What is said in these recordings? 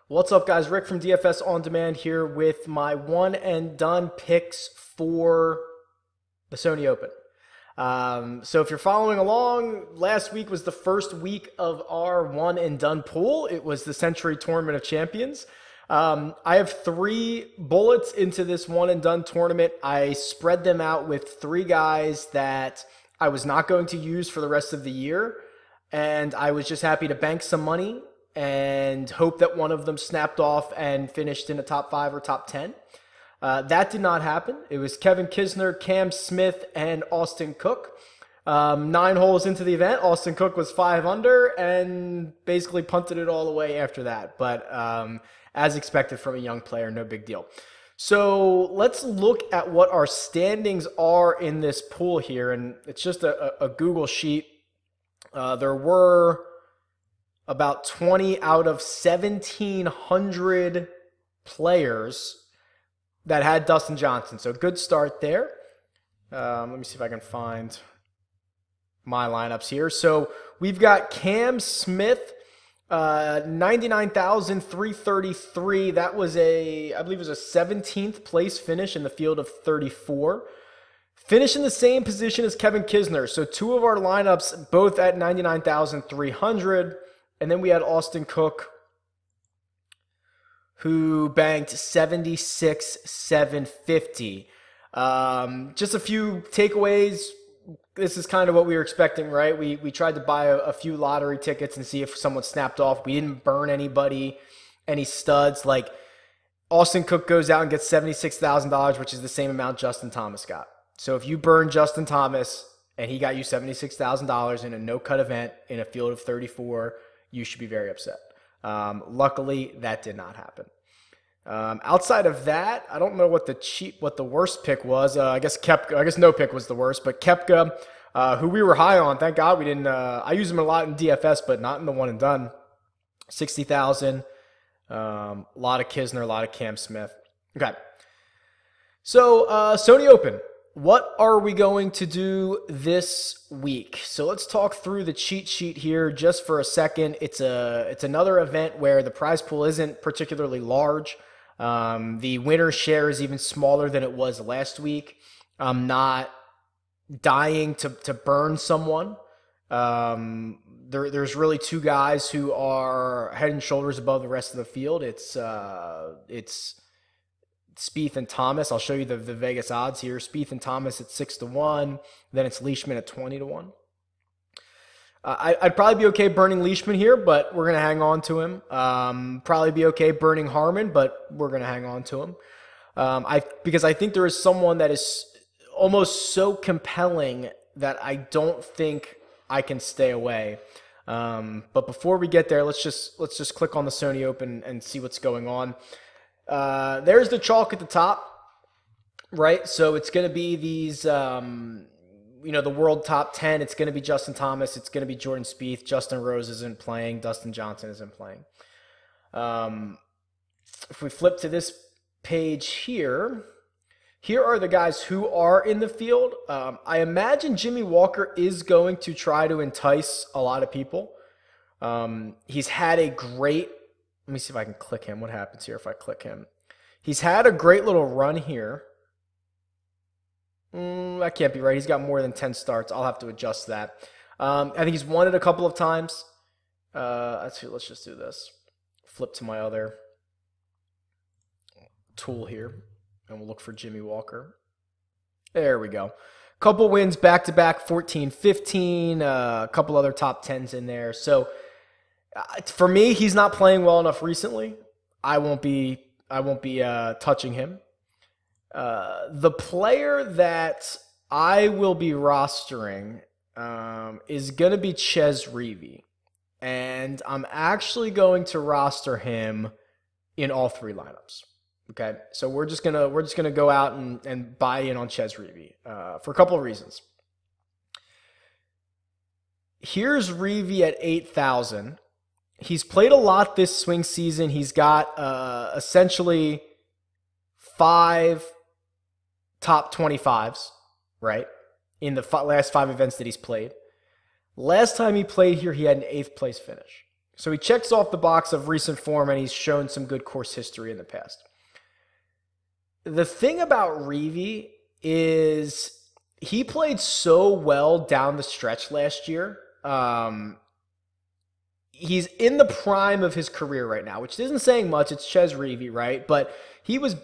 What's up, guys? Rick from DFS On Demand here with my one and done picks for the Sony Open. So if you're following along, last week was the first week of our one and done pool. It was the Century Tournament of Champions. I have 3 bullets into this one and done tournament. I spread them out with 3 guys that I was not going to use for the rest of the year. And I was just happy to bank some money and hope that one of them snapped off and finished in a top 5 or top 10. That did not happen. It was Kevin Kisner, Cam Smith, and Austin Cook. 9 holes into the event, Austin Cook was 5 under and basically punted it all away after that. But as expected from a young player, no big deal. So let's look at what our standings are in this pool here. And it's just a Google sheet. There were about 20 out of 1,700 players that had Dustin Johnson. So good start there. Let me see if I can find my lineups here. So we've got Cam Smith, 99,333. That was I believe it was a 17th place finish in the field of 34. Finish in the same position as Kevin Kisner. So 2 of our lineups both at 99,300. And then we had Austin Cook, who banked 76,750. Just a few takeaways. This is kind of what we were expecting, right? We tried to buy a few lottery tickets and see if someone snapped off. We didn't burn anybody, any studs. Like Austin Cook goes out and gets $76,000, which is the same amount Justin Thomas got. So if you burn Justin Thomas and he got you $76,000 in a no-cut event in a field of 34, you should be very upset. Luckily, that did not happen. Outside of that, I don't know what the worst pick was. I guess no pick was the worst, but Koepka, who we were high on. Thank God we didn't. I use him a lot in DFS, but not in the one and done. 60,000. A lot of Kisner, a lot of Cam Smith. Okay. So Sony Open. What are we going to do this week? So let's talk through the cheat sheet here just for a second. It's another event where the prize pool isn't particularly large. The winner share is even smaller than it was last week. I'm not dying to burn someone. There's really 2 guys who are head and shoulders above the rest of the field. It's Spieth and Thomas. I'll show you the Vegas odds here. Spieth and Thomas at 6-1. Then it's Leishman at 20-1. I'd probably be okay burning Leishman here, but we're going to hang on to him. Probably be okay burning Harmon, but we're going to hang on to him. Because I think there is someone that is almost so compelling that I don't think I can stay away. But before we get there, let's just click on the Sony Open and see what's going on. There's the chalk at the top, right? So it's going to be these, the world top 10. It's going to be Justin Thomas. It's going to be Jordan Spieth. Justin Rose isn't playing. Dustin Johnson isn't playing. If we flip to this page here are the guys who are in the field. I imagine Jimmy Walker is going to try to entice a lot of people. He's had a great... Let me see if I can click him. What happens here if I click him? He's had a great little run here. That can't be right. He's got more than 10 starts. I'll have to adjust that. I think he's won it a couple of times. Let's just do this. Flip to my other tool here, and we'll look for Jimmy Walker. There we go. Couple wins back-to-back, 14-15. A couple other top 10s in there. So... for me, he's not playing well enough recently. I won't be touching him. The player that I will be rostering is going to be Chez Reavie, and I'm actually going to roster him in all 3 lineups. Okay, so we're just gonna go out and buy in on Chez Reavie for a couple of reasons. Here's Reavie at 8,000. He's played a lot this swing season. He's got essentially 5 top 25s, right, in the last 5 events that he's played. Last time he played here, he had an 8th place finish. So he checks off the box of recent form, and he's shown some good course history in the past. The thing about Reavie is he played so well down the stretch last year. He's in the prime of his career right now, which isn't saying much. It's Chez Reavie, right? But he was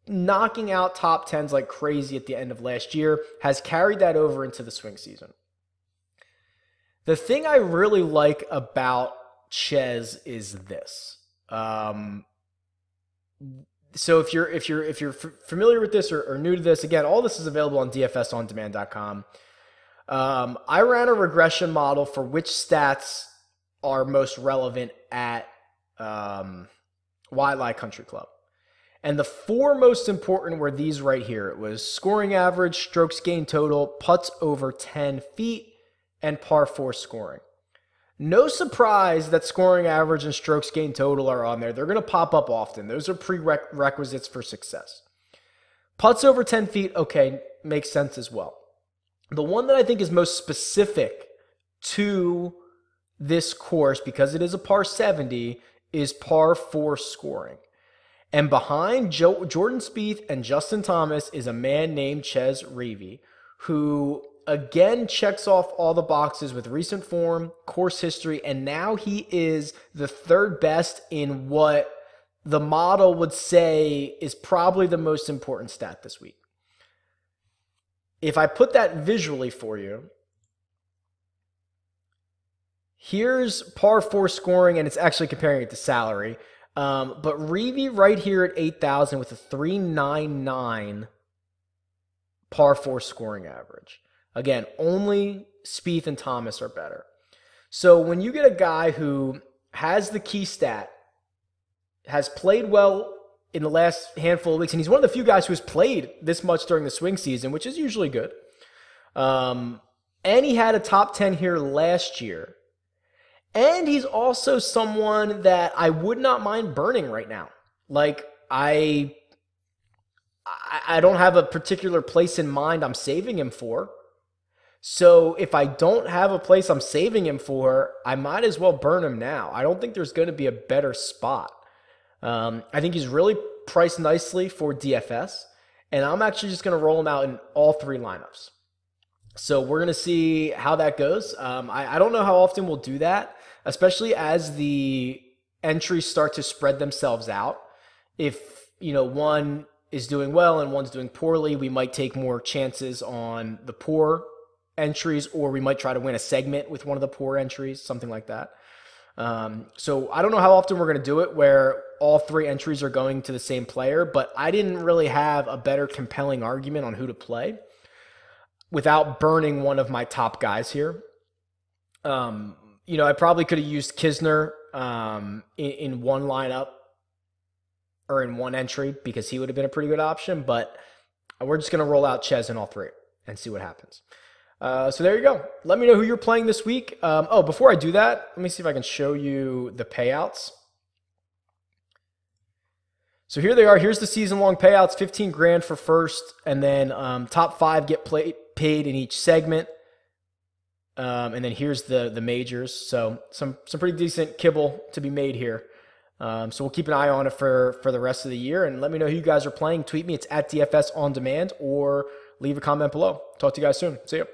knocking out top tens like crazy at the end of last year, has carried that over into the swing season. The thing I really like about Chez is this. So if you're familiar with this or new to this, again, all this is available on dfsondemand.com. I ran a regression model for which stats are most relevant at Wildlife Country Club. And the 4 most important were these right here. It was scoring average, strokes gained total, putts over 10 feet, and par 4 scoring. No surprise that scoring average and strokes gained total are on there. They're going to pop up often. Those are prerequisites for success. Putts over 10 feet, okay, makes sense as well. The one that I think is most specific to this course, because it is a par 70, is par 4 scoring. And behind Jordan Spieth and Justin Thomas is a man named Chez Reavie, who again checks off all the boxes with recent form, course history, and now he is the 3rd best in what the model would say is probably the most important stat this week. If I put that visually for you, here's par 4 scoring, and it's actually comparing it to salary. But Reavie right here at 8,000 with a 399 par 4 scoring average. Again, only Spieth and Thomas are better. So when you get a guy who has the key stat, has played well in the last handful of weeks, and he's one of the few guys who has played this much during the swing season, which is usually good. And he had a top 10 here last year. And he's also someone that I would not mind burning right now. Like, I don't have a particular place in mind I'm saving him for. So if I don't have a place I'm saving him for, I might as well burn him now. I don't think there's going to be a better spot. I think he's really priced nicely for DFS, and I'm actually just going to roll him out in all 3 lineups. So we're going to see how that goes. I don't know how often we'll do that, especially as the entries start to spread themselves out. If, one is doing well and one's doing poorly, we might take more chances on the poor entries, or we might try to win a segment with one of the poor entries, something like that. So I don't know how often we're going to do it where all 3 entries are going to the same player, but I didn't really have a better compelling argument on who to play without burning one of my top guys here. I probably could have used Kisner in one lineup or in one entry because he would have been a pretty good option, but we're just going to roll out Chez in all 3 and see what happens. So there you go. Let me know who you're playing this week. Before I do that, let me see if I can show you the payouts. So here they are. Here's the season-long payouts, 15 grand for first, and then top 5 get paid in each segment. And then here's the majors. So some pretty decent kibble to be made here. So we'll keep an eye on it for the rest of the year, and let me know who you guys are playing. Tweet me. It's at DFS On Demand, or leave a comment below. Talk to you guys soon. See ya.